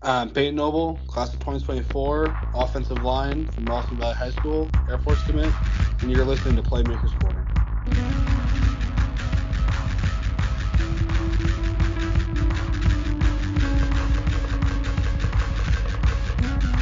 Peyton Knoebel, class of 2024, offensive line from Ralston Valley High School, Air Force commit, and you're listening to Playmakers Corner.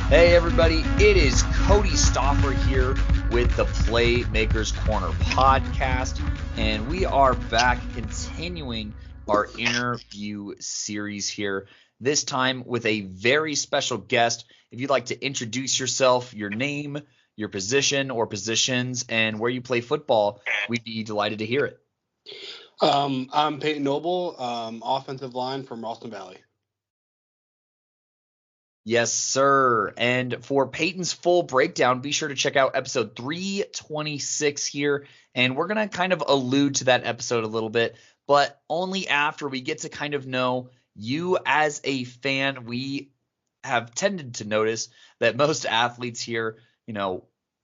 Hey everybody, it is Cody Stoffer here with the Playmakers Corner podcast, and we are back continuing our interview series here, this time with a very special guest. If you'd like to introduce yourself, your name, your position or positions, and where you play football, we'd be delighted to hear it. I'm Peyton Knoebel, offensive line from Ralston Valley. Yes, sir. And for Peyton's full breakdown, be sure to check out episode 326 here. And we're going to kind of allude to that episode a little bit, but only after we get to kind of know you as a fan. We have tended to notice that most athletes here,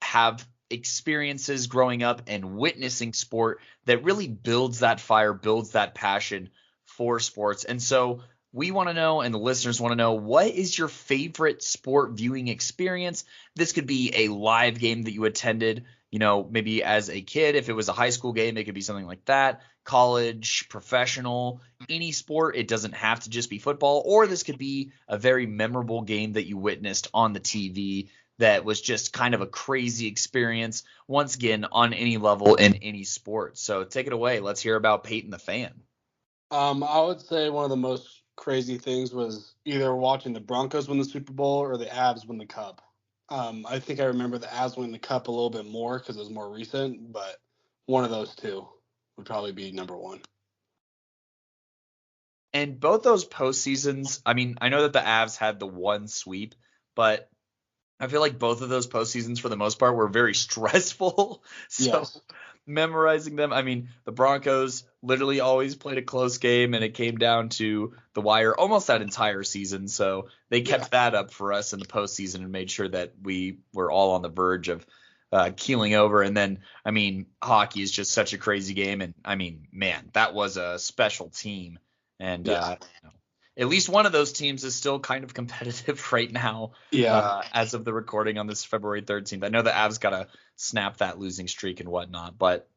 have experiences growing up and witnessing sport that really builds that fire, builds that passion for sports. And so we want to know, and the listeners want to know, what is your favorite sport viewing experience? This could be a live game that you attended, maybe as a kid. If it was a high school game, it could be something like that. College, professional, any sport. It doesn't have to just be football. Or this could be a very memorable game that you witnessed on the TV that was just kind of a crazy experience, once again, on any level in any sport. So take it away. Let's hear about Peyton the fan. I would say one of the most crazy things was either watching the Broncos win the Super Bowl or the Avs win the Cup. I think I remember the Avs winning the Cup a little bit more because it was more recent, but one of those two would probably be number one. And both those postseasons, I know that the Avs had the one sweep, but I feel like both of those postseasons, for the most part, were very stressful. So Yes. Memorizing them, the Broncos literally always played a close game, and it came down to the wire almost that entire season. So they kept that up for us in the postseason and made sure that we were all on the verge of keeling over. And then, hockey is just such a crazy game. And, man, that was a special team. And at least one of those teams is still kind of competitive right now. As of the recording on this February 13th. I know the Avs got to snap that losing streak and whatnot, but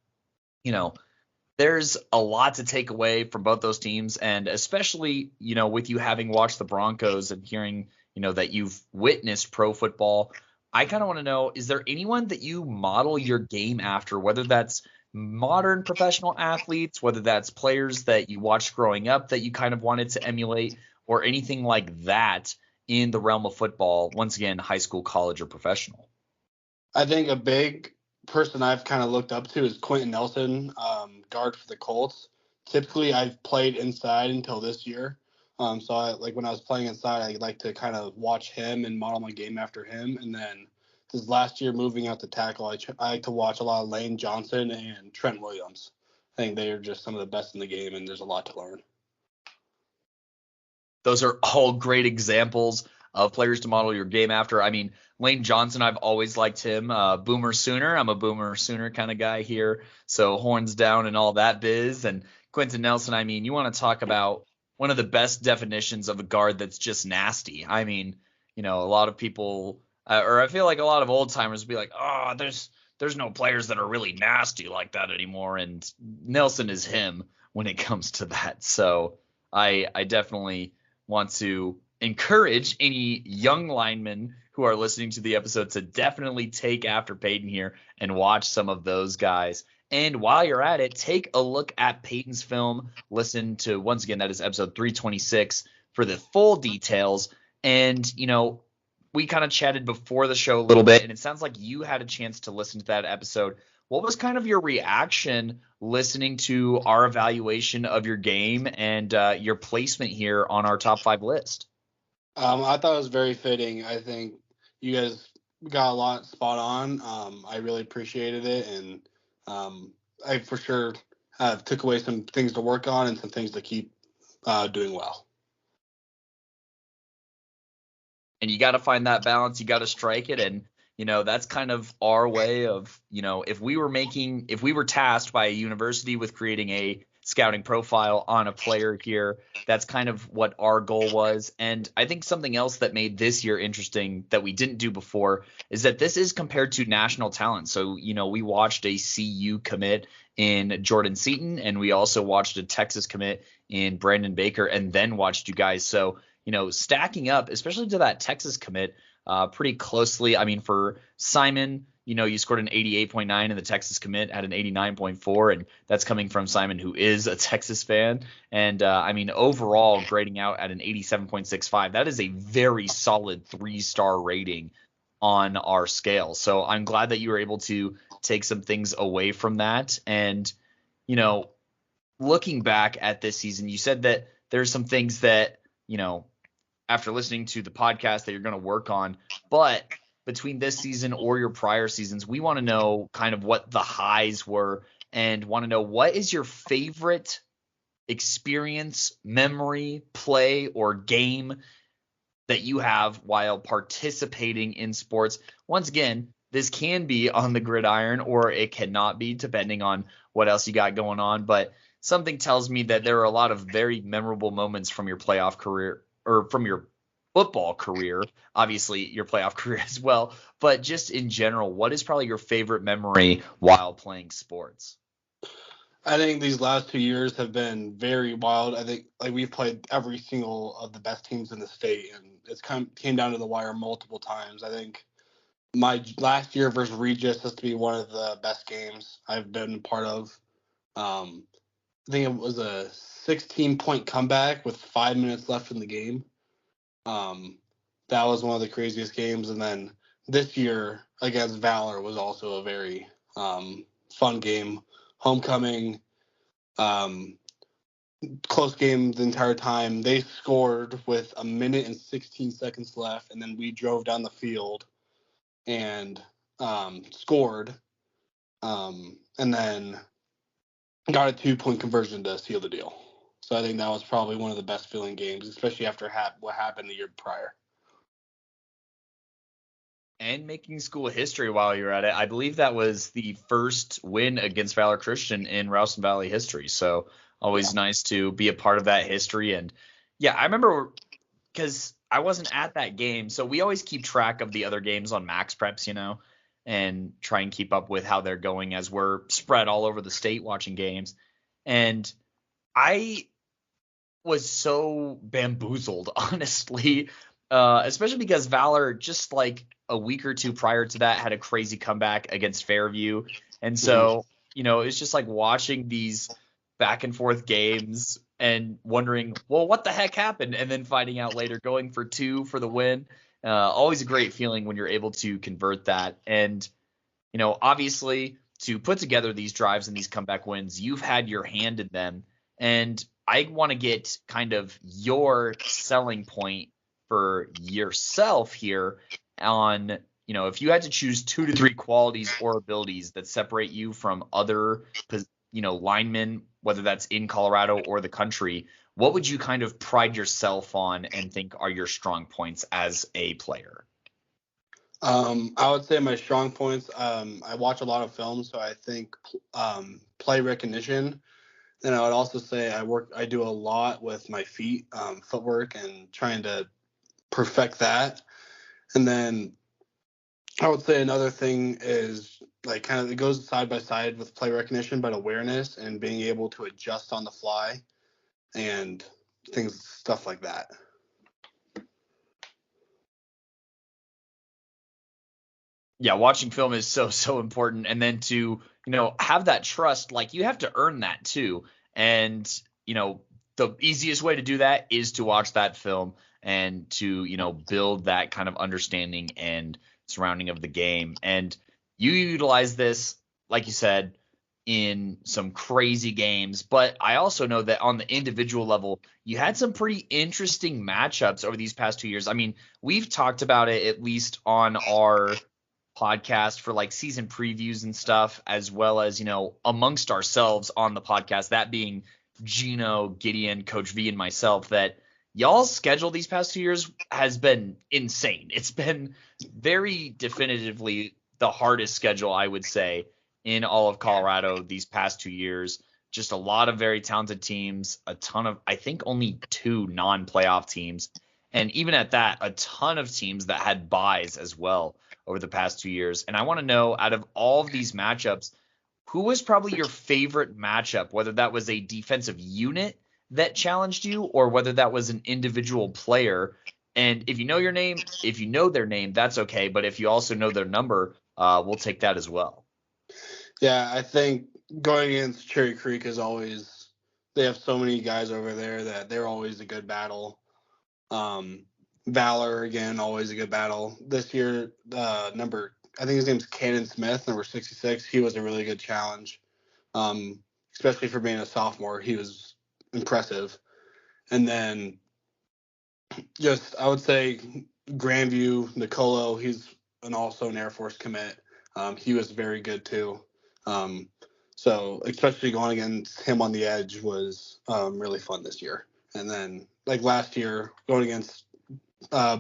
there's a lot to take away from both those teams, and especially with you having watched the Broncos and hearing that you've witnessed pro football. I kind of want to know, is there anyone that you model your game after, whether that's modern professional athletes, whether that's players that you watched growing up that you kind of wanted to emulate, or anything like that in the realm of football, once again, high school, college, or professional? I think a big person I've kind of looked up to is Quentin Nelson, guard for the Colts. Typically, I've played inside until this year. So when I was playing inside, I like to kind of watch him and model my game after him. And then this last year, moving out to tackle, I like to watch a lot of Lane Johnson and Trent Williams. I think they are just some of the best in the game, and there's a lot to learn. Those are all great examples of players to model your game after. Lane Johnson, I've always liked him. Boomer Sooner. I'm a Boomer Sooner kind of guy here. So horns down and all that biz. And Quentin Nelson, you want to talk about one of the best definitions of a guard that's just nasty. A lot of people, or I feel like a lot of old timers would be like, oh, there's no players that are really nasty like that anymore. And Nelson is him when it comes to that. So I definitely want to encourage any young linemen who are listening to the episode to definitely take after Peyton here and watch some of those guys. And while you're at it, take a look at Peyton's film. Listen to, once again, that is episode 326 for the full details. And, we kind of chatted before the show a little bit, and it sounds like you had a chance to listen to that episode. What was kind of your reaction listening to our evaluation of your game and your placement here on our top 5 list? I thought it was very fitting. I think you guys got a lot spot on. I really appreciated it, and I for sure took away some things to work on and some things to keep doing well. And you got to find that balance. You got to strike it. And, that's kind of our way of, if we were tasked by a university with creating a scouting profile on a player here. That's kind of what our goal was. And I think something else that made this year interesting that we didn't do before is that this is compared to national talent. So, we watched a CU commit in Jordan Seaton, and we also watched a Texas commit in Brandon Baker, and then watched you guys. So, stacking up, especially to that Texas commit, pretty closely. I mean, for Simon, you scored an 88.9 and the Texas commit had an 89.4, and that's coming from Simon, who is a Texas fan. And overall grading out at an 87.65. That is a very solid 3-star rating on our scale. So I'm glad that you were able to take some things away from that. And, looking back at this season, you said that there's some things that, after listening to the podcast that you're going to work on, but between this season or your prior seasons, we want to know kind of what the highs were, and want to know what is your favorite experience, memory, play, or game that you have while participating in sports. Once again, this can be on the gridiron or it cannot be, depending on what else you got going on. But something tells me that there are a lot of very memorable moments from your playoff career, or from your football career, obviously your playoff career as well. But just in general, what is probably your favorite memory while playing sports? I think these last 2 years have been very wild. I think we've played every single of the best teams in the state, and it's came down to the wire multiple times. I think my last year versus Regis has to be one of the best games I've been a part of. I think it was a 16-point comeback with 5 minutes left in the game. That was one of the craziest games. And then this year against Valor was also a very fun game. Homecoming, close game the entire time. They scored with 1 minute and 16 seconds left, and then we drove down the field and scored, and then got a 2-point conversion to seal the deal. So I think that was probably one of the best feeling games, especially after what happened the year prior. And making school history while you're at it. I believe that was the first win against Valor Christian in Ralston Valley history. So always nice to be a part of that history. And yeah, I remember, because I wasn't at that game, so we always keep track of the other games on Max Preps, and try and keep up with how they're going as we're spread all over the state watching games. And I was so bamboozled, honestly, especially because Valor, just like a week or two prior to that, had a crazy comeback against Fairview. And so, it's just like watching these back and forth games and wondering, well, what the heck happened? And then finding out later, going for 2 for the win. Always a great feeling when you're able to convert that. And, obviously, to put together these drives and these comeback wins, you've had your hand in them. And I want to get kind of your selling point for yourself here on, if you had to choose 2 to 3 qualities or abilities that separate you from other, linemen, whether that's in Colorado or the country, what would you kind of pride yourself on and think are your strong points as a player? I would say my strong points, I watch a lot of films, so I think play recognition. Then I would also say I do a lot with my feet, footwork, and trying to perfect that. And then I would say another thing is kind of it goes side by side with play recognition, but awareness and being able to adjust on the fly and stuff like that. Yeah, watching film is so important. And then to, have that trust, you have to earn that too. And, the easiest way to do that is to watch that film and to, build that kind of understanding and surrounding of the game. And you utilize this, like you said, in some crazy games. But I also know that on the individual level, you had some pretty interesting matchups over these past 2 years. I mean, we've talked about it at least on our podcast for season previews and stuff, as well as, amongst ourselves on the podcast, that being Gino, Gideon, Coach V, and myself, that y'all's schedule these past 2 years has been insane. It's been very definitively the hardest schedule, I would say, in all of Colorado these past 2 years, just a lot of very talented teams, a ton of, I think only 2 non-playoff teams. And even at that, a ton of teams that had buys as well over the past 2 years. And I want to know, out of all of these matchups, who was probably your favorite matchup, whether that was a defensive unit that challenged you or whether that was an individual player. And if you know your name, if you know their name, that's okay. But if you also know their number, we'll take that as well. Yeah, I think going against Cherry Creek is always – they have so many guys over there that they're always a good battle. Valor, again, always a good battle. This year, I think his name's Cannon Smith, number 66. He was a really good challenge, especially for being a sophomore. He was impressive. And then just, I would say, Grandview, Nicolo, he's also an Air Force commit. He was very good too. So especially going against him on the edge was really fun this year. And then like last year, going against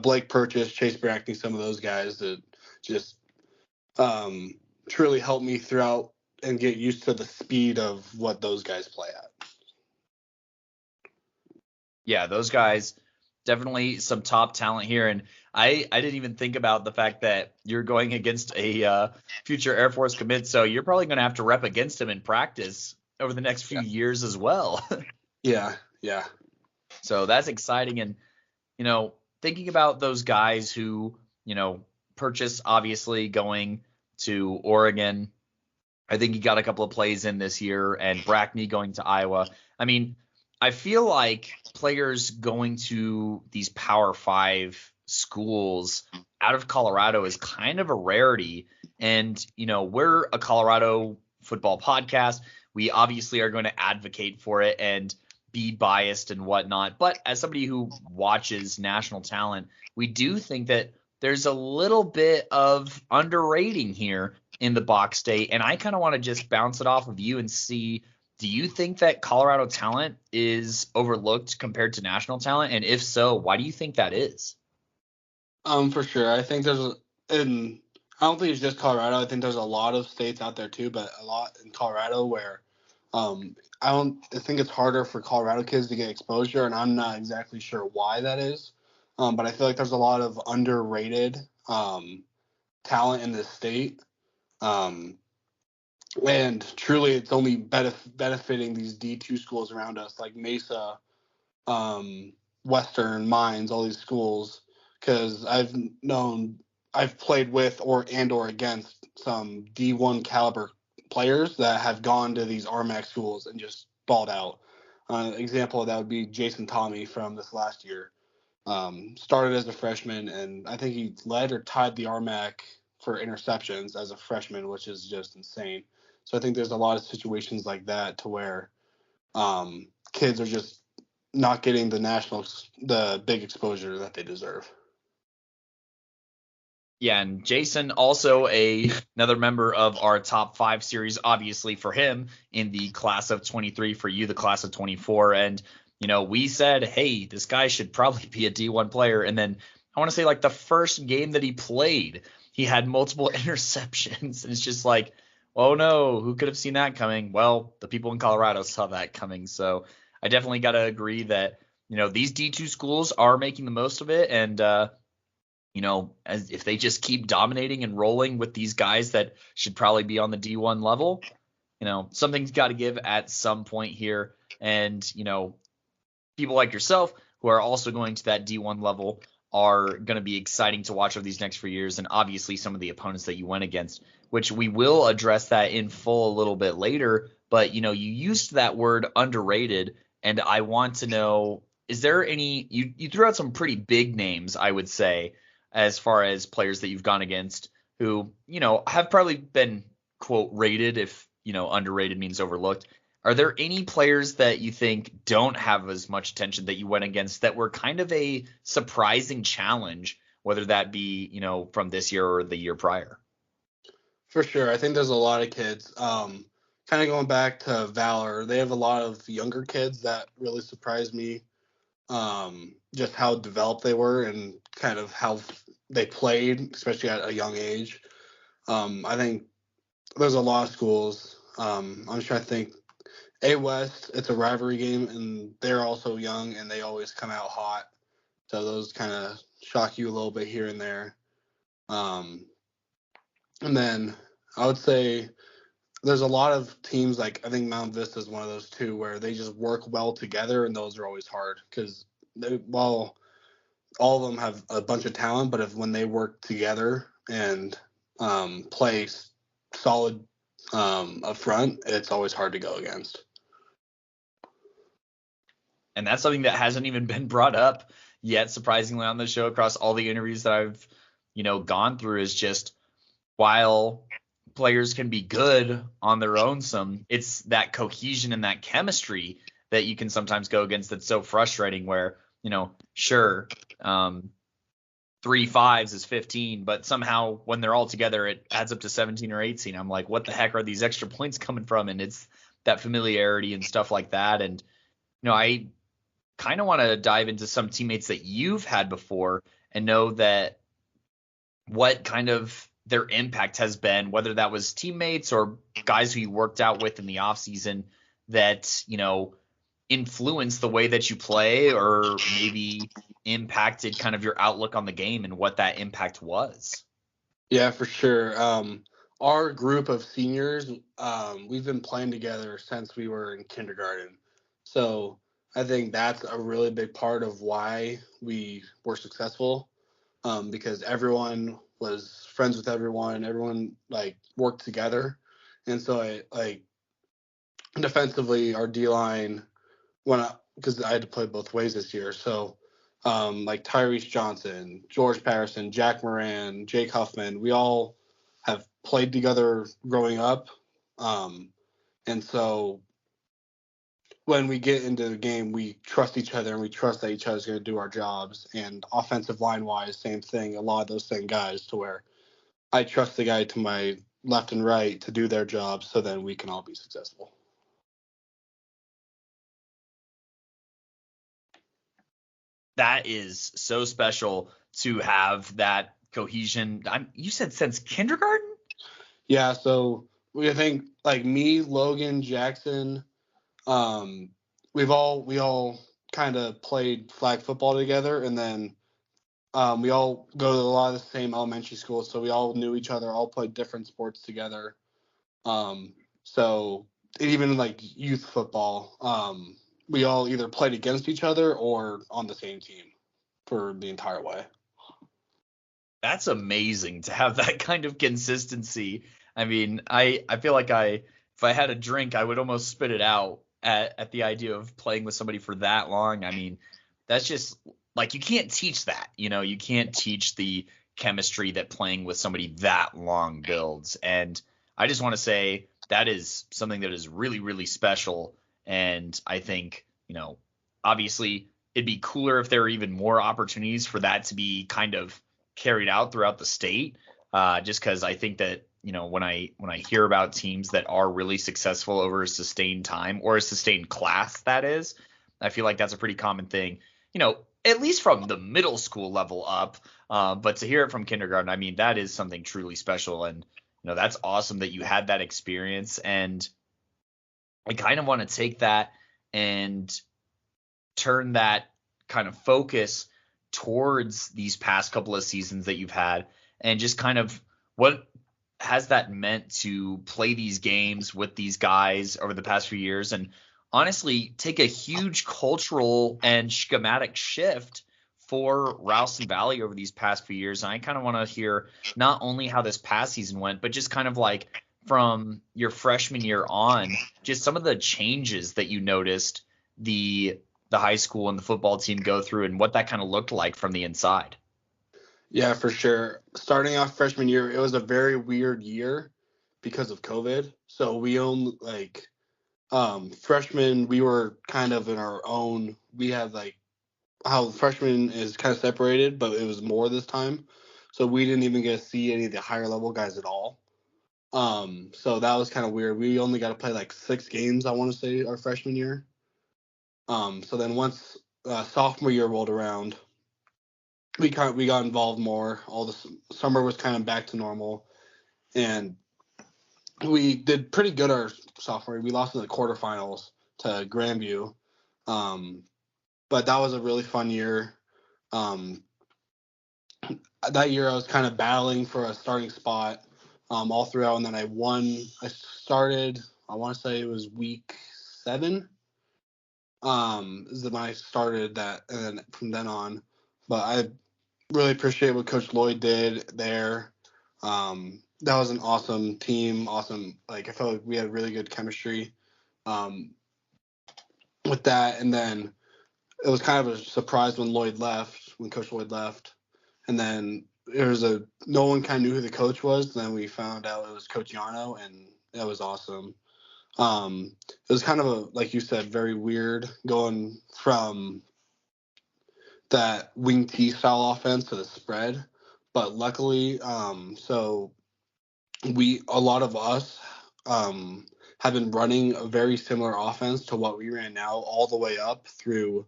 Blake Purchase, Chase Brackney, some of those guys that just truly helped me throughout and get used to the speed of what those guys play at. Yeah, those guys, definitely some top talent here. And I didn't even think about the fact that you're going against a future Air Force commit. So you're probably going to have to rep against him in practice over the next few years as well. Yeah. So that's exciting. And, thinking about those guys who, purchased, obviously going to Oregon. I think he got a couple of plays in this year, and Brackney going to Iowa. I mean, I feel like players going to these Power 5 schools out of Colorado is kind of a rarity. And, we're a Colorado football podcast. We obviously are going to advocate for it and be biased and whatnot. But as somebody who watches national talent, we do think that there's a little bit of underrating here in the Box State. And I kind of want to just bounce it off of you and see, do you think that Colorado talent is overlooked compared to national talent? And if so, why do you think that is? For sure. I think I don't think it's just Colorado. I think there's a lot of states out there too, but a lot in Colorado where I think it's harder for Colorado kids to get exposure, and I'm not exactly sure why that is. But I feel like there's a lot of underrated talent in this state. And truly it's only benefiting these D2 schools around us, like Mesa, Western, Mines, all these schools, because I've played with or against some D1 caliber players that have gone to these RMAC schools and just balled out. Example of that would be Jason Tommy from this last year. Started as a freshman, and I think he led or tied the RMAC for interceptions as a freshman, which is just insane. So I think there's a lot of situations like that to where kids are just not getting the big exposure that they deserve. Yeah, and Jason, also another member of our top 5 series, obviously for him in the class of 23, for you, the class of 24. And, we said, hey, this guy should probably be a D1 player. And then I want to say like the first game that he played, he had multiple interceptions. And it's just like, oh no, who could have seen that coming? Well, the people in Colorado saw that coming. So I definitely got to agree that, these D2 schools are making the most of it. And, as if they just keep dominating and rolling with these guys that should probably be on the D1 level, something's got to give at some point here. And, people like yourself who are also going to that D1 level are going to be exciting to watch over these next few years. And obviously some of the opponents that you went against, which we will address that in full a little bit later. But, you used that word underrated. And I want to know, is there any, you threw out some pretty big names, I would say, as far as players that you've gone against who, have probably been, quote, rated, if, underrated means overlooked. Are there any players that you think don't have as much attention that you went against that were kind of a surprising challenge, whether that be, from this year or the year prior? For sure. I think there's a lot of kids. Kind of going back to Valor, they have a lot of younger kids that really surprised me. Just how developed they were and kind of how they played, especially at a young age. I think there's a lot of schools. I'm just trying to think A West, it's a rivalry game, and they're also young, and they always come out hot. So those kind of shock you a little bit here and there. Um, and then I would say there's a lot of teams, like I think Mount Vista is one of those too, where they just work well together, and those are always hard because while all of them have a bunch of talent, but when they work together and play solid up front, it's always hard to go against. And that's something that hasn't even been brought up yet, surprisingly, on the show across all the interviews that I've, gone through, is just while players can be good on their own, it's that cohesion and that chemistry that you can sometimes go against that's so frustrating where, sure, 3 5s is 15, but somehow when they're all together, it adds up to 17 or 18. I'm like, what the heck are these extra points coming from? And it's that familiarity and stuff like that. And, I kind of want to dive into some teammates that you've had before and know that what kind of their impact has been, whether that was teammates or guys who you worked out with in the off season that, influenced the way that you play or maybe impacted kind of your outlook on the game and what that impact was. Yeah, for sure. Our group of seniors, we've been playing together since we were in kindergarten. So I think that's a really big part of why we were successful, because everyone was friends with everyone. Everyone like worked together. And so defensively, our D line, because I had to play both ways this year. So like Tyrese Johnson, George Patterson, Jack Moran, Jake Huffman, we all have played together growing up. And so when we get into the game, we trust each other and we trust that each other's going to do our jobs. And offensive line wise, same thing. A lot of those same guys to where I trust the guy to my left and right to do their jobs so then we can all be successful. That is so special to have that cohesion. You said since kindergarten? Yeah, so I think like me, Logan, Jackson, we all kind of played flag football together, and then we all go to a lot of the same elementary schools, so we all knew each other, all played different sports together. So even like youth football, we all either played against each other or on the same team for the entire way. That's amazing to have that kind of consistency. I mean, I feel like if I had a drink, I would almost spit it out at the idea of playing with somebody for that long. I mean, that's just like you can't teach that. You can't teach the chemistry that playing with somebody that long builds. And I just want to say that is something that is really, really special. And I think, obviously it'd be cooler if there were even more opportunities for that to be kind of carried out throughout the state. Just because I think that, when I hear about teams that are really successful over a sustained time or a sustained class, that is, I feel like that's a pretty common thing, at least from the middle school level up. But to hear it from kindergarten, I mean, that is something truly special. And, that's awesome that you had that experience. And I kind of want to take that and turn that kind of focus towards these past couple of seasons that you've had and just kind of what has that meant to play these games with these guys over the past few years and honestly take a huge cultural and schematic shift for Ralston Valley over these past few years. And I kind of want to hear not only how this past season went, but just kind of like from your freshman year on, just some of the changes that you noticed the high school and the football team go through and what that kind of looked like from the inside. Yeah, for sure. Starting off freshman year, it was a very weird year because of COVID. So we only freshmen, we were kind of in our own. We had like how freshman is kind of separated, but it was more this time. So we didn't even get to see any of the higher level guys at all. So that was kind of weird. We only got to play like 6 games, I want to say, our freshman year. So then once sophomore year rolled around, we got involved more. All the summer was kind of back to normal, and we did pretty good our sophomore year. We lost in the quarterfinals, to Grandview. But that was a really fun year. That year I was kind of battling for a starting spot all throughout, and then I won. I started, I want to say it was week 7. Is when I started that, and then from then on. But I really appreciate what Coach Lloyd did there. That was an awesome team. Awesome. Like, I felt like we had really good chemistry with that. And then it was kind of a surprise when Coach Lloyd left. And then no one kind of knew who the coach was. Then we found out it was Coach Yano, and that was awesome. It was kind of like you said, very weird going from that wing T style offense to the spread. But luckily, so a lot of us have been running a very similar offense to what we ran now all the way up through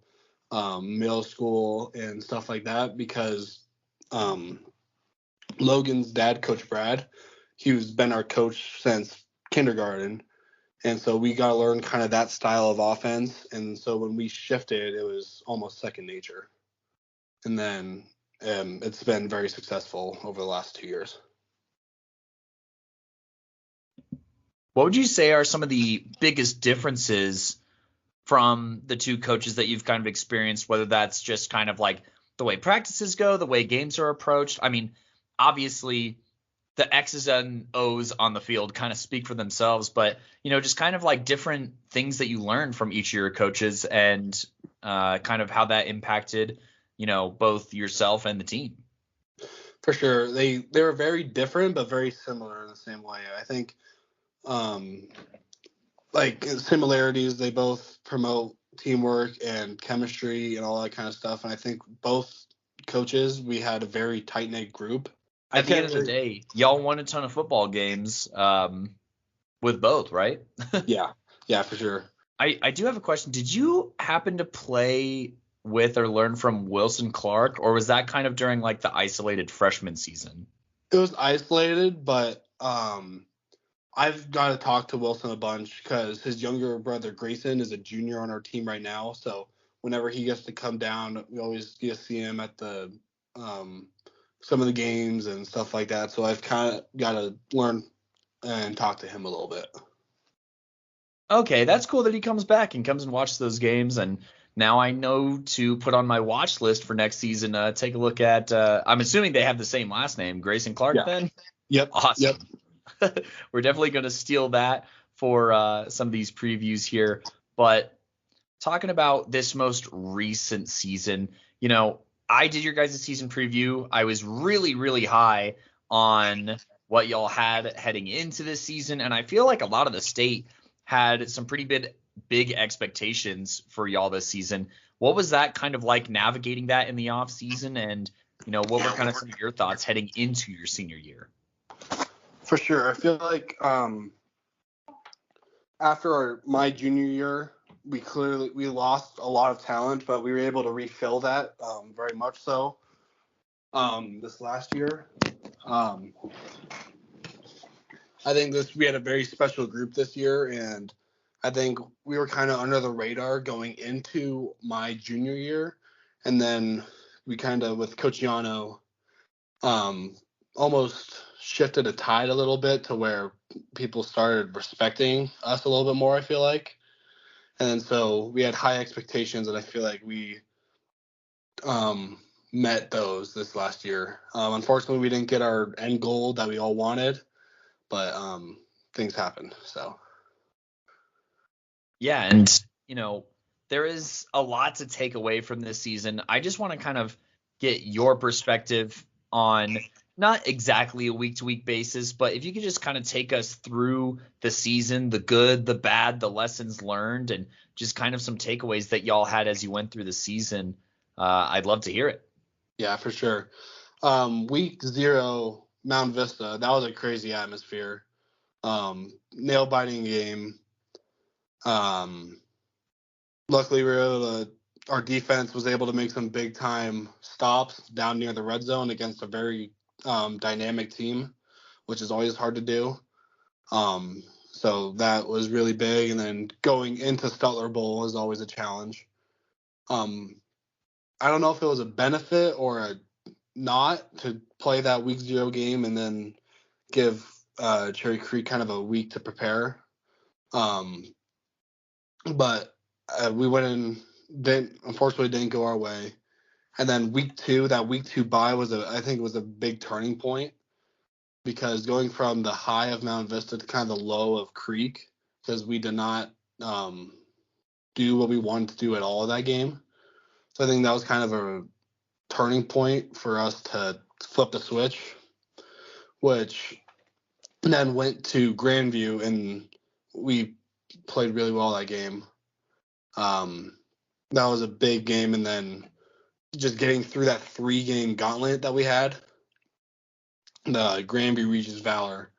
middle school and stuff like that, because Logan's dad, Coach Brad, he's been our coach since kindergarten. And so we got to learn kind of that style of offense. And so when we shifted, it was almost second nature. And then it's been very successful over the last 2 years. What would you say are some of the biggest differences from the two coaches that you've kind of experienced, whether that's just kind of like the way practices go, the way games are approached? I mean, obviously the X's and O's on the field kind of speak for themselves, but, just kind of like different things that you learn from each of your coaches and kind of how that impacted, both yourself and the team. For sure. They were very different, but very similar in the same way. I think like similarities, they both promote teamwork and chemistry and all that kind of stuff. And I think both coaches, we had a very tight-knit group. At the end of the day, y'all won a ton of football games with both, right? Yeah, for sure. I do have a question. Did you happen to play with or learn from Wilson Clark, or was that kind of during like the isolated freshman season? It was isolated, but I've got to talk to Wilson a bunch because his younger brother Grayson is a junior on our team right now. So whenever he gets to come down, we always get to see him at the some of the games and stuff like that. So I've kind of got to learn and talk to him a little bit. Okay, that's cool that he comes back and comes and watches those games. And now I know to put on my watch list for next season. Take a look at. I'm assuming they have the same last name, Grayson Clark. Yeah. Then. Yep. Awesome. Yep. We're definitely going to steal that for some of these previews here. But talking about this most recent season, I did your guys' season preview. I was really, really high on what y'all had heading into this season. And I feel like a lot of the state had some pretty big expectations for y'all this season. What was that kind of like navigating that in the off season? And, what were kind of some of your thoughts heading into your senior year? For sure. I feel like after my junior year, we lost a lot of talent, but we were able to refill that very much so this last year. I think we had a very special group this year, and I think we were kind of under the radar going into my junior year, and then we kind of, with Coach Yano, almost shifted a tide a little bit to where people started respecting us a little bit more, I feel like. And so we had high expectations, and I feel like we met those this last year. Unfortunately, we didn't get our end goal that we all wanted, but things happened. So. Yeah, and, there is a lot to take away from this season. I just want to kind of get your perspective on not exactly a week-to-week basis, but if you could just kind of take us through the season, the good, the bad, the lessons learned, and just kind of some takeaways that y'all had as you went through the season. I'd love to hear it. Yeah, for sure. Week 0, Mount Vista, that was a crazy atmosphere. Nail-biting game. Luckily, our defense was able to make some big-time stops down near the red zone against a very dynamic team, which is always hard to do. So that was really big. And then going into Stutler Bowl is always a challenge. I don't know if it was a benefit or a not to play that week 0 game and then give Cherry Creek kind of a week to prepare. But we went in, unfortunately didn't go our way. And then week 2 bye I think was a big turning point, because going from the high of Mount Vista to kind of the low of Creek, because we did not do what we wanted to do at all in that game. So I think that was kind of a turning point for us to flip the switch, which then went to Grandview, and we played really well that game. That was a big game, and then just getting through that 3-game gauntlet that we had, the Grandview Regis Valor,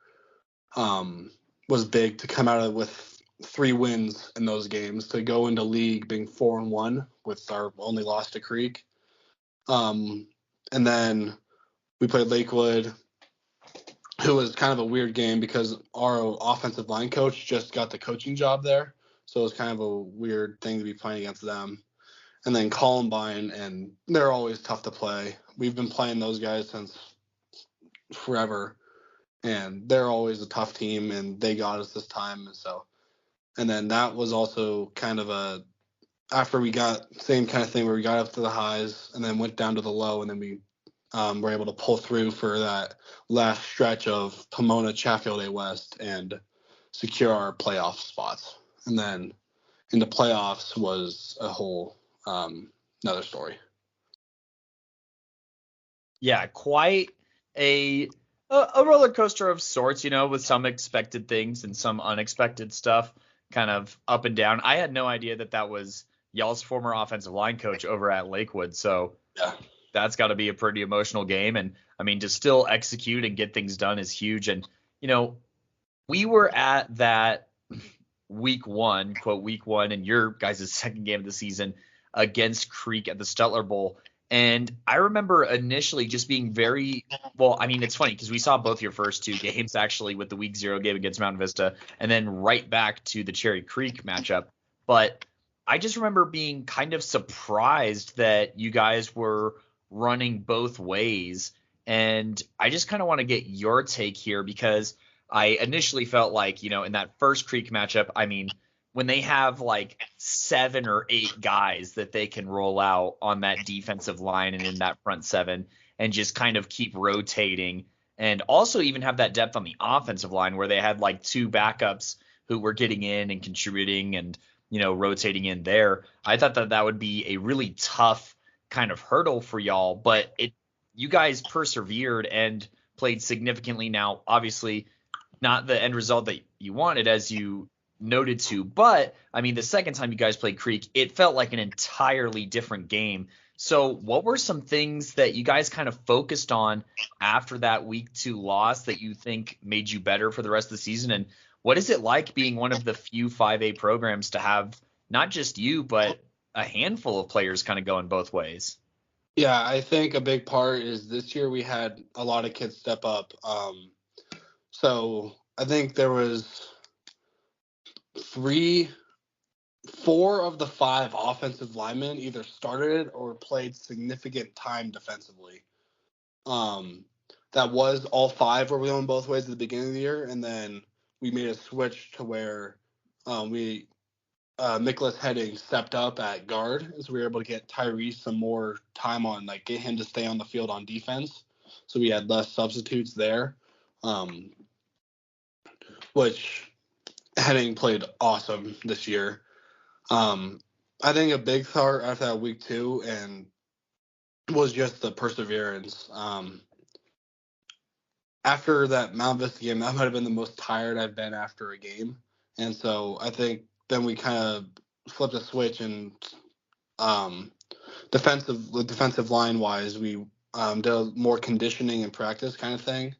was big to come out of with 3 wins in those games, to go into league being 4-1 with our only loss to Creek. And then we played Lakewood, who was kind of a weird game because our offensive line coach just got the coaching job there. So it was kind of a weird thing to be playing against them. And then Columbine, and they're always tough to play. We've been playing those guys since forever, and they're always a tough team, and they got us this time. And then that was also kind of after we got same kind of thing where we got up to the highs and then went down to the low, and then we were able to pull through for that last stretch of Pomona Chatfield A West and secure our playoff spots. And then in the playoffs was a whole another story. Yeah, quite a roller coaster of sorts, with some expected things and some unexpected stuff, kind of up and down. I had no idea that was y'all's former offensive line coach over at Lakewood. So yeah, that's got to be a pretty emotional game. And I mean, to still execute and get things done is huge. And, we were at that week 1, quote, week 1, and your guys' second game of the season against Creek at the Stutler Bowl. And I remember initially just being it's funny because we saw both your first 2 games actually, with the week 0 game against Mount Vista and then right back to the Cherry Creek matchup. But I just remember being kind of surprised that you guys were running both ways. And I just kind of want to get your take here, because I initially felt like, in that first Creek matchup, I mean, when they have like 7 or 8 guys that they can roll out on that defensive line and in that front 7 and just kind of keep rotating, and also even have that depth on the offensive line where they had like 2 backups who were getting in and contributing and, rotating in there. I thought that would be a really tough kind of hurdle for y'all, but you guys persevered and played significantly. Now, obviously, not the end result that you wanted, as you noted to, but I mean, the second time you guys played Creek, it felt like an entirely different game. So what were some things that you guys kind of focused on after that week 2 loss that you think made you better for the rest of the season? And what is it like being one of the few 5A programs to have not just you, but a handful of players kind of going both ways? Yeah, I think a big part is this year we had a lot of kids step up. So I think there was 4 of the 5 offensive linemen either started or played significant time defensively. That was all 5 were going both ways at the beginning of the year, and then we made a switch to where Nicholas Heading stepped up at guard, so we were able to get Tyrese some more time on, like, get him to stay on the field on defense. So we had less substitutes there, which Heading played awesome this year. I think a big part after that week 2 and was just the perseverance. After that Mount Vista game, that might have been the most tired I've been after a game. And so I think then we kind of flipped a switch, and defensive line wise, we did more conditioning and practice kind of thing,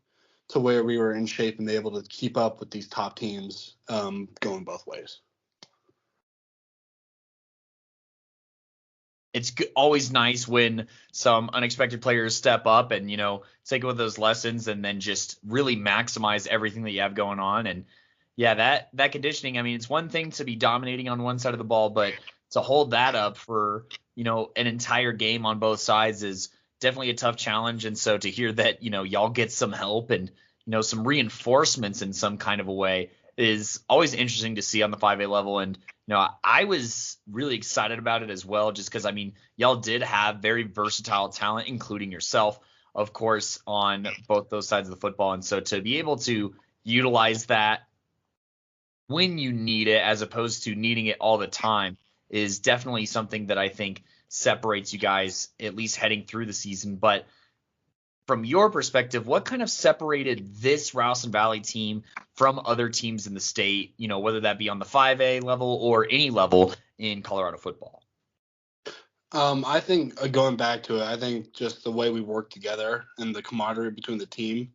to where we were in shape and able to keep up with these top teams going both ways. It's always nice when some unexpected players step up and, take one of those lessons and then just really maximize everything that you have going on. And, Yeah, that conditioning, I mean, it's one thing to be dominating on one side of the ball, but to hold that up for, an entire game on both sides is definitely a tough challenge. And so to hear that, y'all get some help and, some reinforcements in some kind of a way is always interesting to see on the 5A level. And, I was really excited about it as well, just because, I mean, y'all did have very versatile talent, including yourself, of course, on both those sides of the football. And so to be able to utilize that when you need it as opposed to needing it all the time is definitely something that I think separates you guys, at least heading through the season. But from your perspective, what kind of separated this Ralston Valley team from other teams in the state, whether that be on the 5A level or any level in Colorado football? I think going back to it, I think just the way we work together and the camaraderie between the team.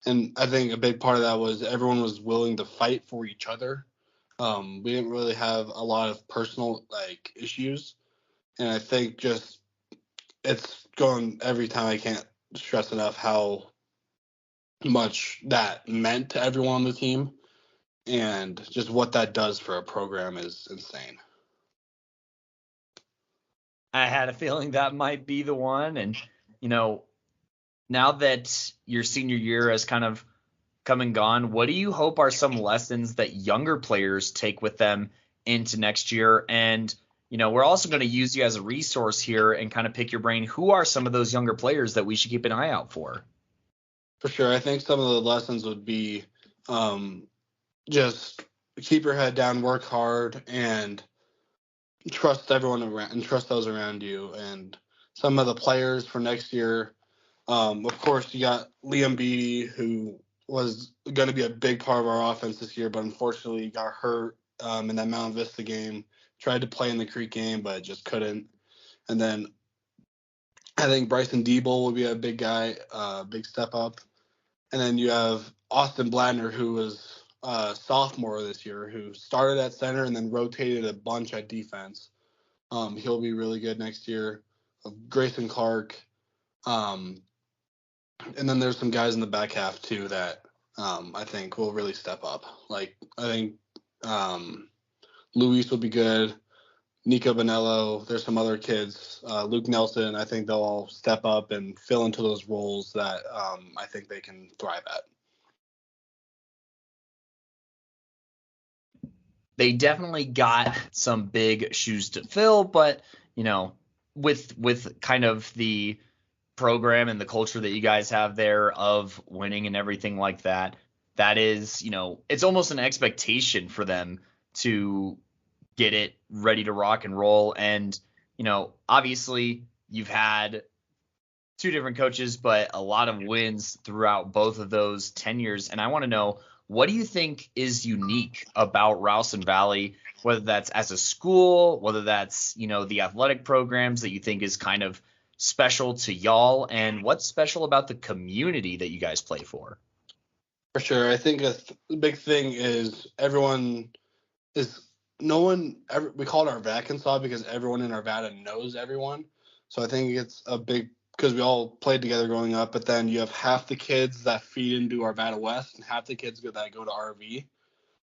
And I think a big part of that was everyone was willing to fight for each other. We didn't really have a lot of personal issues. And I think just it's going every time. I can't stress enough how much that meant to everyone on the team, and just what that does for a program is insane. I had a feeling that might be the one. And, now that your senior year has kind of come and gone, what do you hope are some lessons that younger players take with them into next year? And, we're also going to use you as a resource here and kind of pick your brain. Who are some of those younger players that we should keep an eye out for? For sure. I think some of the lessons would be just keep your head down, work hard, and trust everyone around and trust those around you. And some of the players for next year, of course, you got Liam Beattie, who was going to be a big part of our offense this year, but unfortunately got hurt in that Mount Vista game. Tried to play in the Creek game, but just couldn't. And then I think Bryson Diebel would be a big guy, big step up. And then you have Austin Bladner, who was a sophomore this year, who started at center and then rotated a bunch at defense. He'll be really good next year. Grayson Clark. And then there's some guys in the back half, too, that I think will really step up. I think Luis will be good. Nico Bonello. There's some other kids. Luke Nelson. I think they'll all step up and fill into those roles that I think they can thrive at. They definitely got some big shoes to fill, but with kind of the program and the culture that you guys have there of winning and everything like that, that is, it's almost an expectation for them to get it ready to rock and roll. And, obviously you've had two different coaches, but a lot of wins throughout both of those tenures. And I want to know, what do you think is unique about Ralston Valley, whether that's as a school, whether that's, the athletic programs that you think is kind of special to y'all, and what's special about the community that you guys play for? For sure. I think the big thing is we call it Arvada because everyone in Arvada knows everyone. So I think it's a big, because we all played together growing up, but then you have half the kids that feed into Arvada West and half the kids that go to RV.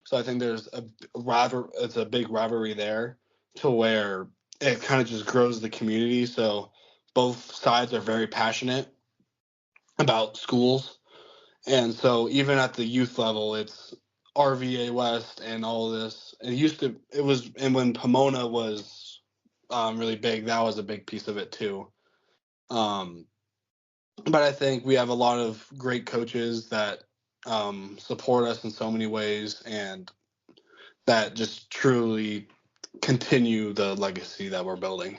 So I think there's it's a big rivalry there to where it kind of just grows the community. So both sides are very passionate about schools. And so even at the youth level, it's RVA West and all of this. And when Pomona was really big, that was a big piece of it too. But I think we have a lot of great coaches that support us in so many ways, and that just truly continue the legacy that we're building.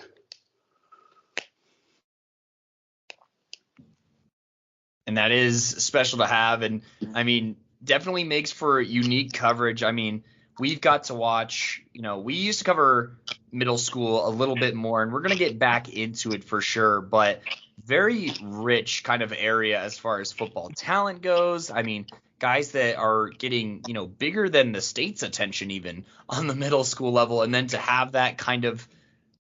And that is special to have. And I mean, definitely makes for unique coverage. I mean, we've got to watch, we used to cover middle school a little bit more, and we're going to get back into it for sure, but very rich kind of area as far as football talent goes. I mean, guys that are getting, bigger than the state's attention even on the middle school level. And then to have that kind of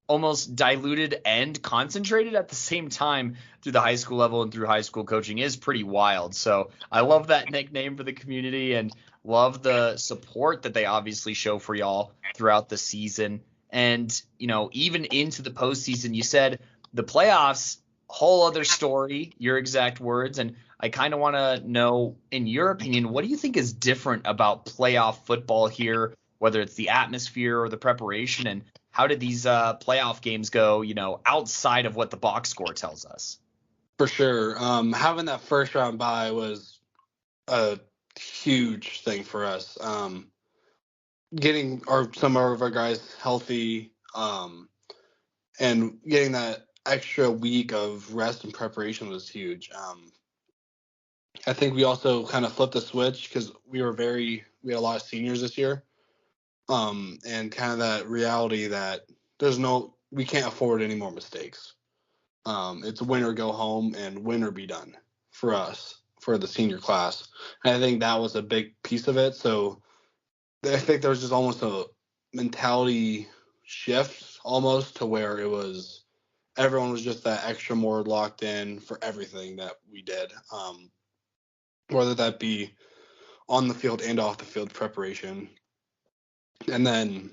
almost diluted and concentrated at the same time through the high school level and through high school coaching is pretty wild. So I love that nickname for the community and love the support that they obviously show for y'all throughout the season. And, even into the postseason, you said the playoffs, whole other story, your exact words. And I kind of want to know, in your opinion, what do you think is different about playoff football here, whether it's the atmosphere or the preparation? And how did these playoff games go, outside of what the box score tells us? For sure. Having that first round bye was a huge thing for us. Getting some of our guys healthy, and getting that extra week of rest and preparation was huge. I think we also kind of flipped the switch because we had a lot of seniors this year, and kind of that reality that we can't afford any more mistakes. It's win or go home and win or be done for us, for the senior class. And I think that was a big piece of it. So I think there was just almost a mentality shift almost to where everyone was just that extra more locked in for everything that we did, whether that be on the field and off the field preparation. And then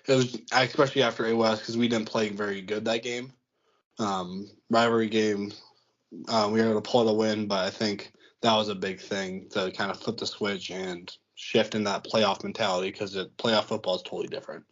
it was, especially after AWS, because we didn't play very good that game. Rivalry game, we were able to pull the win, but I think that was a big thing to kind of flip the switch and shift in that playoff mentality, because playoff football is totally different.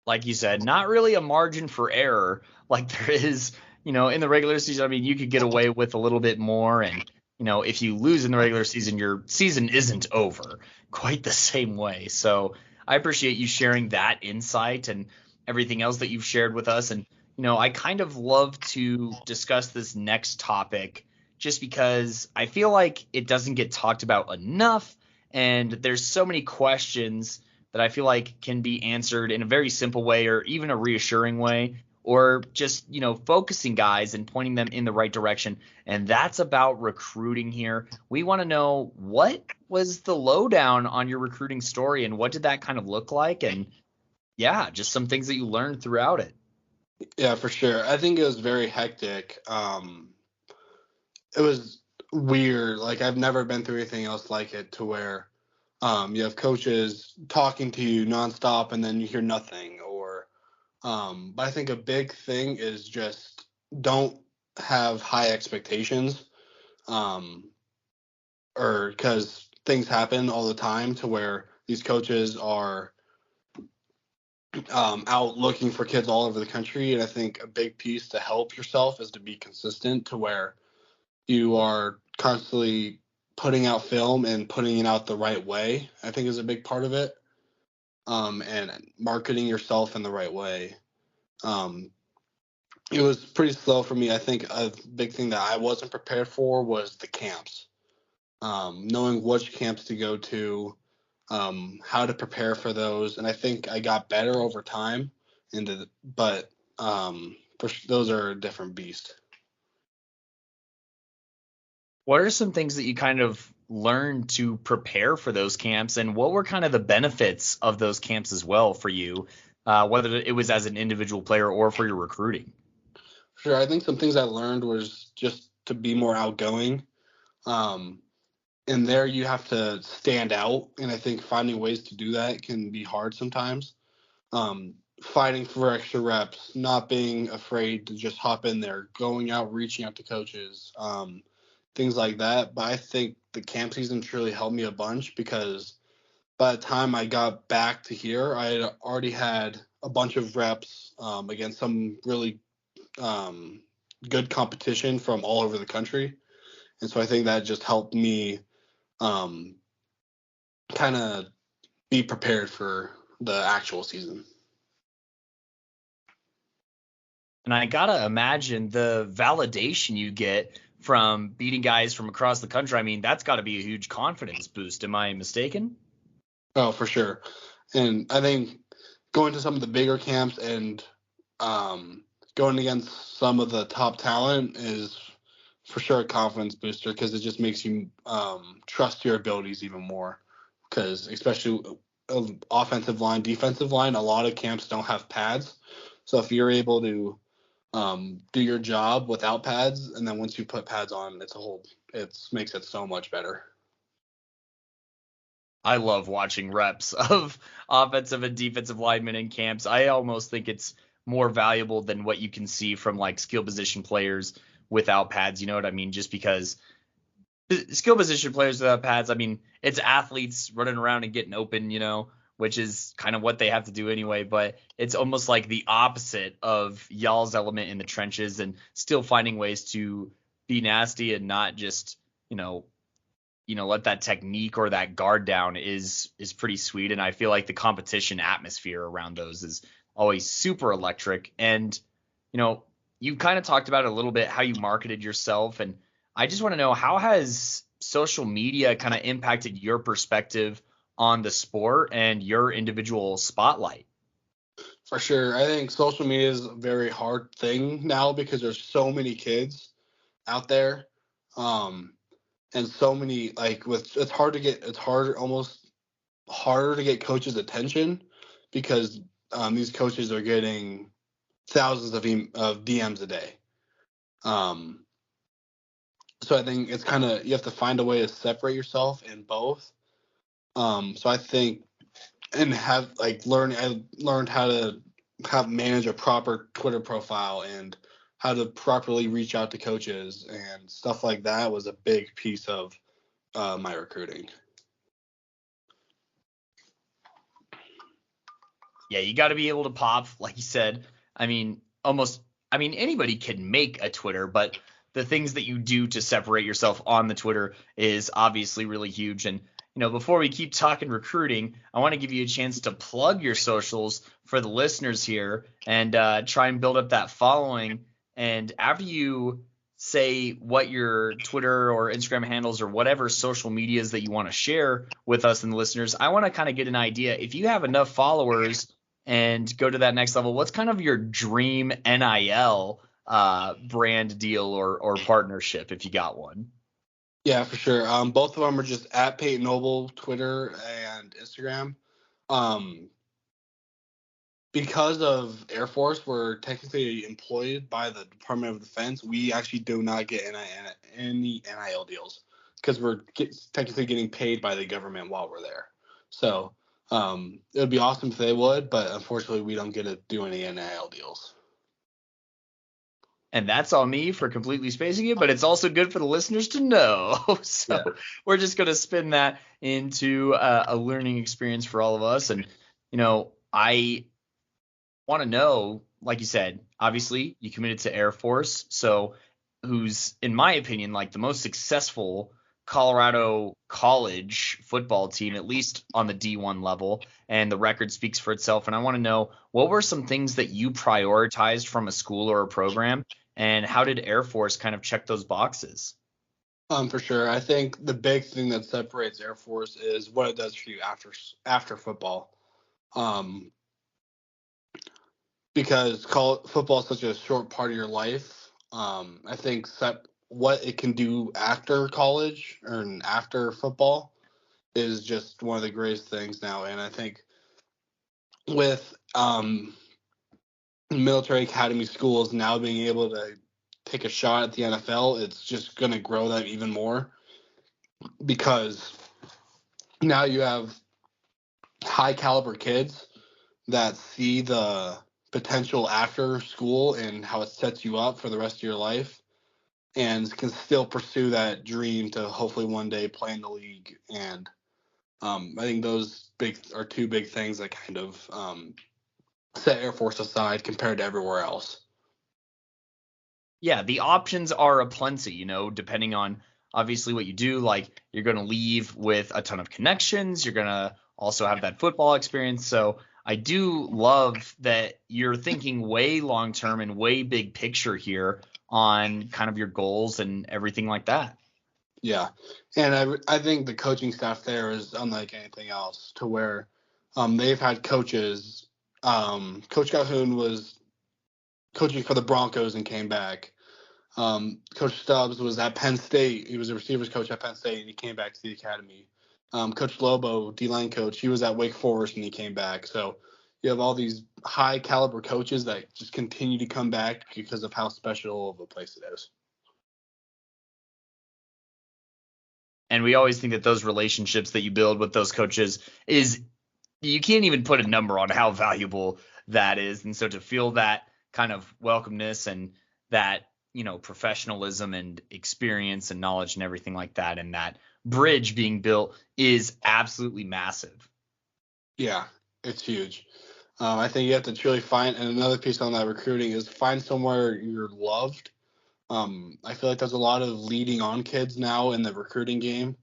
Like you said, not really a margin for error like there is, in the regular season. I mean, you could get away with a little bit more. And, if you lose in the regular season, your season isn't over quite the same way. So I appreciate you sharing that insight and everything else that you've shared with us. And, I kind of love to discuss this next topic just because I feel like it doesn't get talked about enough. And there's so many questions that I feel like can be answered in a very simple way or even a reassuring way, or just, focusing guys and pointing them in the right direction. And that's about recruiting here. We want to know, what was the lowdown on your recruiting story and what did that kind of look like? And yeah, just some things that you learned throughout it. Yeah, for sure. I think it was very hectic. It was weird. Like, I've never been through anything else like it, to where you have coaches talking to you nonstop and then you hear nothing. But I think a big thing is just don't have high expectations, or because things happen all the time to where these coaches are out looking for kids all over the country. And I think a big piece to help yourself is to be consistent, to where you are constantly putting out film and putting it out the right way, I think is a big part of it. And marketing yourself in the right way. It was pretty slow for me. I think a big thing that I wasn't prepared for was the camps. Knowing which camps to go to, how to prepare for those, and I think I got better over time. But those are a different beast. What are some things that you kind of learned to prepare for those camps, and what were kind of the benefits of those camps as well for you, whether it was as an individual player or for your recruiting? Sure, I think some things I learned was just to be more outgoing. And there you have to stand out, and I think finding ways to do that can be hard sometimes. Fighting for extra reps, not being afraid to just hop in there, going out, reaching out to coaches, things like that. But I think the camp season truly helped me a bunch, because by the time I got back to here, I had already had a bunch of reps against some really good competition from all over the country. And so I think that just helped me kind of be prepared for the actual season. And I gotta imagine the validation you get from beating guys from across the country. I mean, that's got to be a huge confidence boost. Am I mistaken? Oh, for sure. And I think going to some of the bigger camps and going against some of the top talent is for sure a confidence booster, because it just makes you trust your abilities even more. Because especially offensive line, defensive line, a lot of camps don't have pads. So if you're able to do your job without pads, and then once you put pads on, it makes it so much better. I love watching reps of offensive and defensive linemen in camps. I almost think it's more valuable than what you can see from like skill position players without pads. You know what I mean? Just because skill position players without pads, I mean, it's athletes running around and getting open, which is kind of what they have to do anyway. But it's almost like the opposite of y'all's element in the trenches and still finding ways to be nasty and not just, let that technique or that guard down is pretty sweet. And I feel like the competition atmosphere around those is always super electric. And, you kind of talked about it a little bit, how you marketed yourself. And I just want to know, how has social media kind of impacted your perspective on the sport and your individual spotlight? For sure. I think social media is a very hard thing now because there's so many kids out there. And so many, almost harder to get coaches' attention because these coaches are getting thousands of DMs a day. So I think it's you have to find a way to separate yourself in both. So I think, and I learned how to manage a proper Twitter profile and how to properly reach out to coaches and stuff like that was a big piece of my recruiting. Yeah, you got to be able to pop, like you said. Anybody can make a Twitter, but the things that you do to separate yourself on the Twitter is obviously really huge. And, before we keep talking recruiting, I want to give you a chance to plug your socials for the listeners here and try and build up that following. And after you say what your Twitter or Instagram handles or whatever social medias that you want to share with us and the listeners, I want to kind of get an idea. If you have enough followers and go to that next level, what's kind of your dream NIL brand deal or partnership, if you got one? Yeah, for sure. Both of them are just at Peyton Knoebel, Twitter and Instagram. Because of Air Force, we're technically employed by the Department of Defense. We actually do not get any NIL deals because we're technically getting paid by the government while we're there. So it would be awesome if they would, but unfortunately, we don't get to do any NIL deals. And that's on me for completely spacing it, but it's also good for the listeners to know. So yeah. We're just going to spin that into a learning experience for all of us. And, I want to know, like you said, obviously you committed to Air Force. So who's, in my opinion, like the most successful Colorado college football team, at least on the D1 level, and the record speaks for itself. And I want to know, what were some things that you prioritized from a school or a program, and how did Air Force kind of check those boxes? For sure. I think the big thing that separates Air Force is what it does for you after football. Because football is such a short part of your life. I think what it can do after college or after football is just one of the greatest things now. And I think with military academy schools now being able to take a shot at the NFL, it's just going to grow them even more because now you have high caliber kids that see the potential after school and how it sets you up for the rest of your life and can still pursue that dream to hopefully one day play in the league. And I think those are two big things that kind of set Air Force aside compared to everywhere else. Yeah, the options are aplenty, depending on obviously what you do. Like, you're going to leave with a ton of connections. You're going to also have that football experience. So I do love that you're thinking way long term and way big picture here on kind of your goals and everything like that. Yeah, and I think the coaching staff there is unlike anything else, to where they've had coaches. Coach Calhoun was coaching for the Broncos and came back. Coach Stubbs was at Penn State. He was a receivers coach at Penn State, and he came back to the academy. Coach Lobo, D-line coach, he was at Wake Forest when he came back. So you have all these high caliber coaches that just continue to come back because of how special of a place it is. And we always think that those relationships that you build with those coaches is, you can't even put a number on how valuable that is. And so to feel that kind of welcomeness and that, professionalism and experience and knowledge and everything like that, and that bridge being built is absolutely massive. Yeah, it's huge. I think you have to truly find, and another piece on that recruiting is find somewhere you're loved. I feel like there's a lot of leading on kids now in the recruiting game,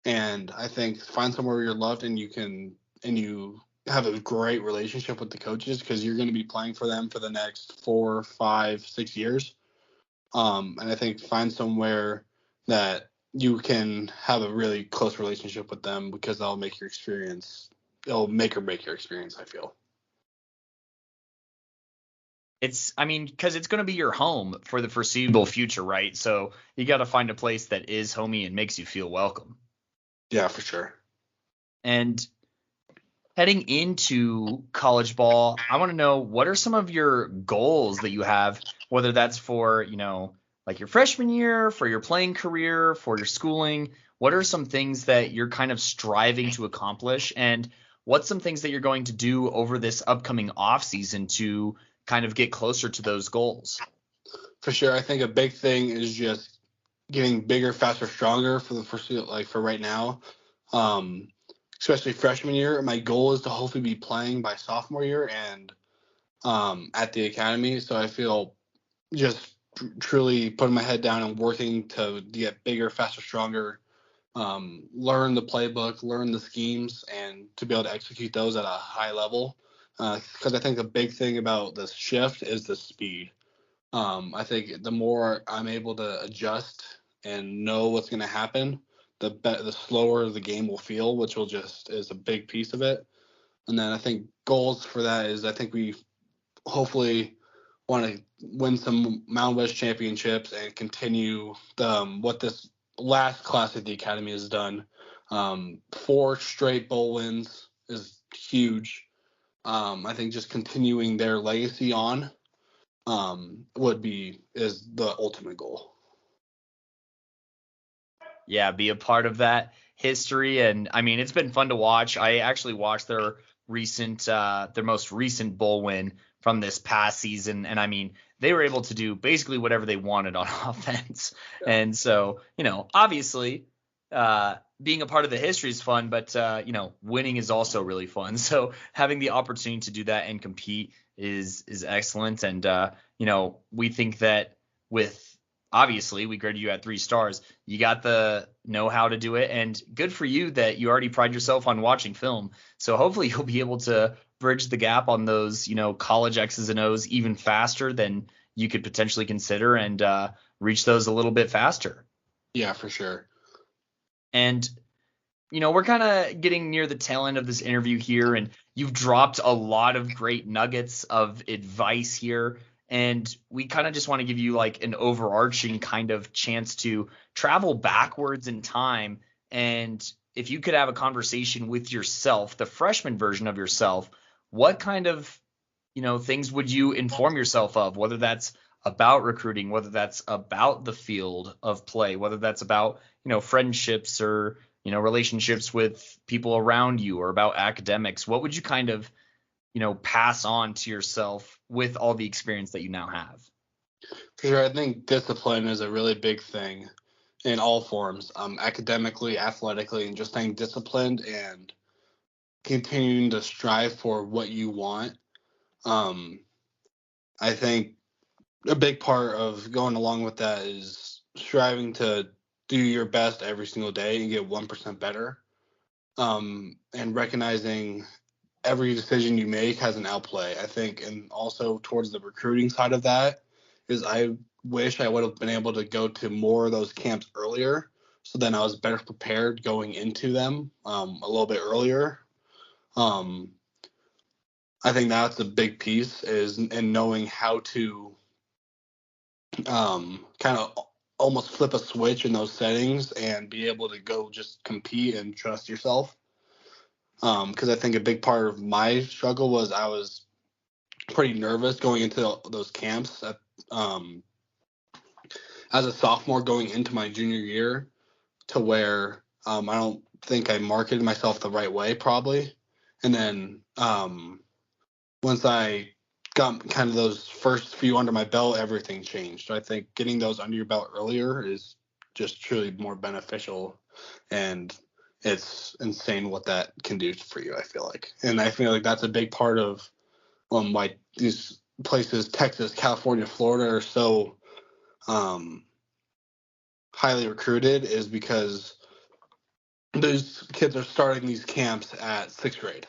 and I think find somewhere you're loved and you have a great relationship with the coaches because you're going to be playing for them for the next 4, 5, 6 years. And I think find somewhere that you can have a really close relationship with them because it'll make or break your experience, I feel. Because it's going to be your home for the foreseeable future, right? So you got to find a place that is homey and makes you feel welcome. Yeah, for sure. And heading into college ball, I want to know, what are some of your goals that you have, whether that's for, like your freshman year, for your playing career, for your schooling? What are some things that you're kind of striving to accomplish? And what's some things that you're going to do over this upcoming off season to kind of get closer to those goals? For sure. I think a big thing is just getting bigger, faster, stronger for the first, like for right now. Especially freshman year. My goal is to hopefully be playing by sophomore year and at the academy. So I feel just truly putting my head down and working to get bigger, faster, stronger, learn the playbook, learn the schemes, and to be able to execute those at a high level. Because I think the big thing about this shift is the speed. I think the more I'm able to adjust and know what's going to happen, the slower the game will feel, which will just is a big piece of it. And then I think goals for that is I think we hopefully want to win some Mountain West championships and continue what this last class of the academy has done. 4 straight bowl wins is huge. I think just continuing their legacy on is the ultimate goal. Yeah, be a part of that history. And it's been fun to watch. I actually watched their most recent bowl win from this past season. And they were able to do basically whatever they wanted on offense. Yeah. And so, obviously, being a part of the history is fun, but winning is also really fun. So having the opportunity to do that and compete is excellent. And we think that obviously, we graded you at 3 stars. You got the know-how to do it, and good for you that you already pride yourself on watching film. So hopefully you'll be able to bridge the gap on those, college X's and O's even faster than you could potentially consider, and reach those a little bit faster. Yeah, for sure. And we're kind of getting near the tail end of this interview here, and you've dropped a lot of great nuggets of advice here. And we kind of just want to give you like an overarching kind of chance to travel backwards in time. And if you could have a conversation with yourself, the freshman version of yourself, what kind of, things would you inform yourself of, whether that's about recruiting, whether that's about the field of play, whether that's about, friendships or, relationships with people around you, or about academics? What would you kind of, pass on to yourself with all the experience that you now have? For sure. I think discipline is a really big thing in all forms, academically, athletically, and just staying disciplined and continuing to strive for what you want. I think a big part of going along with that is striving to do your best every single day and get 1% better, and recognizing every decision you make has an outplay, I think. And also towards the recruiting side of that is I wish I would have been able to go to more of those camps earlier, so then I was better prepared going into them a little bit earlier. I think that's a big piece, is in knowing how to kind of almost flip a switch in those settings and be able to go just compete and trust yourself. Because I think a big part of my struggle was I was pretty nervous going into those camps as a sophomore going into my junior year, to where I don't think I marketed myself the right way probably. And then once I got kind of those first few under my belt, everything changed. I think getting those under your belt earlier is just truly more beneficial, and it's insane what that can do for you, I feel like. And I feel like that's a big part of why these places, Texas, California, Florida, are so highly recruited, is because those kids are starting these camps at sixth grade.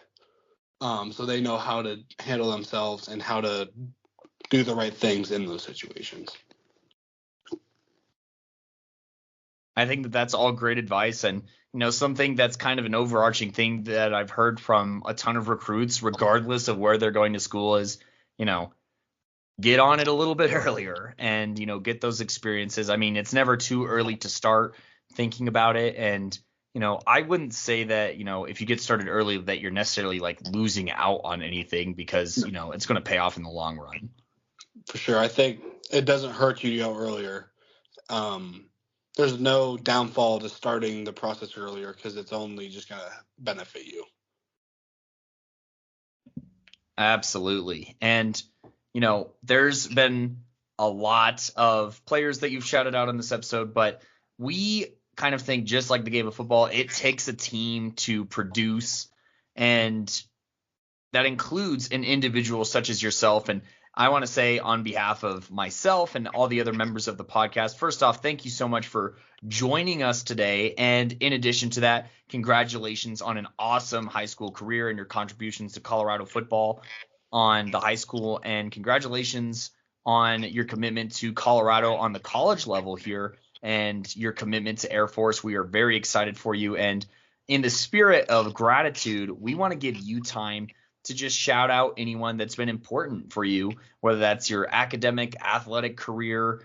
So they know how to handle themselves and how to do the right things in those situations. I think that that's all great advice. And, something that's kind of an overarching thing that I've heard from a ton of recruits, regardless of where they're going to school, is, get on it a little bit earlier and, get those experiences. I mean, it's never too early to start thinking about it. And, I wouldn't say that, if you get started early that you're necessarily like losing out on anything, because, it's going to pay off in the long run. For sure. I think it doesn't hurt you to go earlier. There's no downfall to starting the process earlier, because it's only just going to benefit you. Absolutely. And, there's been a lot of players that you've shouted out on this episode, but we kind of think, just like the game of football, it takes a team to produce, and that includes an individual such as yourself. And I want to say, on behalf of myself and all the other members of the podcast, first off, thank you so much for joining us today. And in addition to that, congratulations on an awesome high school career and your contributions to Colorado football on the high school, and congratulations on your commitment to Colorado on the college level here, and your commitment to Air Force. We are very excited for you. And in the spirit of gratitude, we want to give you time to just shout out anyone that's been important for you, whether that's your academic, athletic career,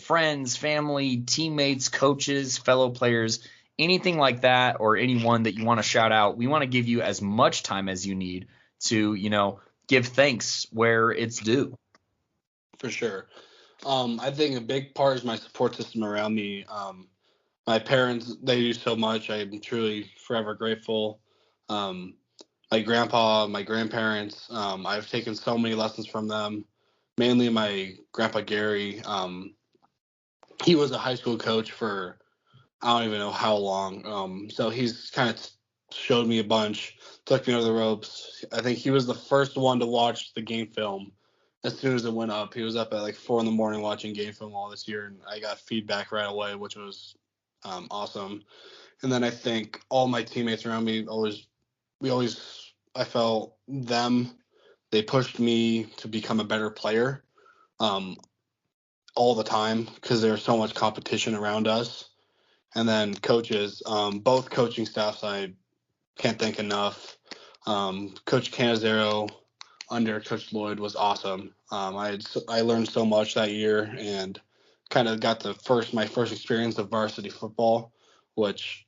friends, family, teammates, coaches, fellow players, anything like that, or anyone that you want to shout out. We want to give you as much time as you need to, give thanks where it's due. For sure. I think a big part is my support system around me. My parents, they do so much. I'm truly forever grateful. My grandpa, my grandparents, I've taken so many lessons from them, mainly my grandpa Gary. He was a high school coach for I don't even know how long. So he's kind of showed me a bunch, took me over the ropes. I think he was the first one to watch the game film as soon as it went up. He was up at like 4 a.m. watching game film all this year, and I got feedback right away, which was awesome. And then I think all my teammates around me I felt they pushed me to become a better player all the time, because there's so much competition around us. And then coaches, both coaching staffs, I can't thank enough. Coach Canizero under Coach Lloyd was awesome. I learned so much that year, and kind of got my first experience of varsity football, which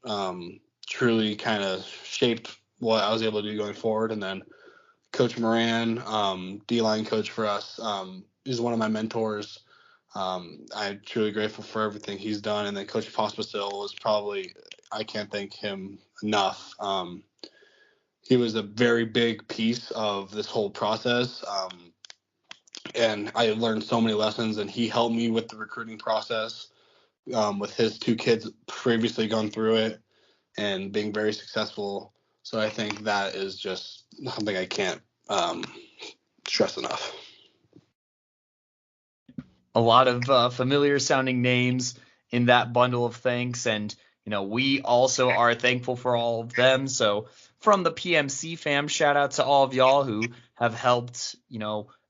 truly kind of shaped what I was able to do going forward. And then Coach Moran, D-line coach for us, is one of my mentors. I'm truly grateful for everything he's done. And then Coach Pospisil was probably, I can't thank him enough. He was a very big piece of this whole process. And I learned so many lessons, and he helped me with the recruiting process, with his 2 kids previously gone through it and being very successful. So I think that is just something I can't stress enough. A lot of familiar sounding names in that bundle of thanks. And, we also are thankful for all of them. So from the PMC fam, shout out to all of y'all who have helped,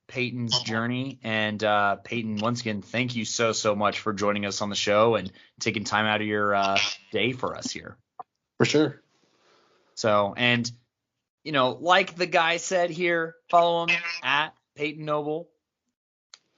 Peyton's journey. And Peyton, once again, thank you so much for joining us on the show and taking time out of your day for us here. For sure. So, and, like the guy said here, follow him at Peyton Knoebel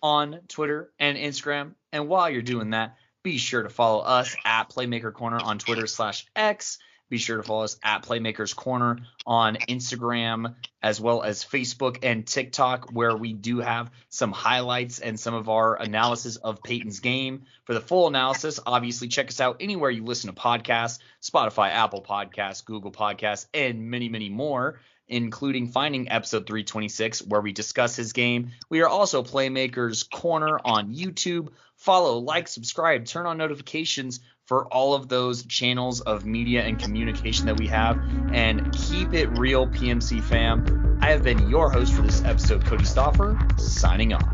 on Twitter and Instagram. And while you're doing that, Be sure to follow us at Playmaker Corner on Twitter/X. Be sure to follow us at Playmakers Corner on Instagram, as well as Facebook and TikTok, where we do have some highlights and some of our analysis of Peyton's game. For the full analysis, obviously check us out anywhere you listen to podcasts, Spotify, Apple Podcasts, Google Podcasts, and many, many more, including finding episode 326, where we discuss his game. We are also Playmakers Corner on YouTube. Follow, like, subscribe, turn on notifications for all of those channels of media and communication that we have, and keep it real, PMC fam. I have been your host for this episode, Cody Stauffer, signing off.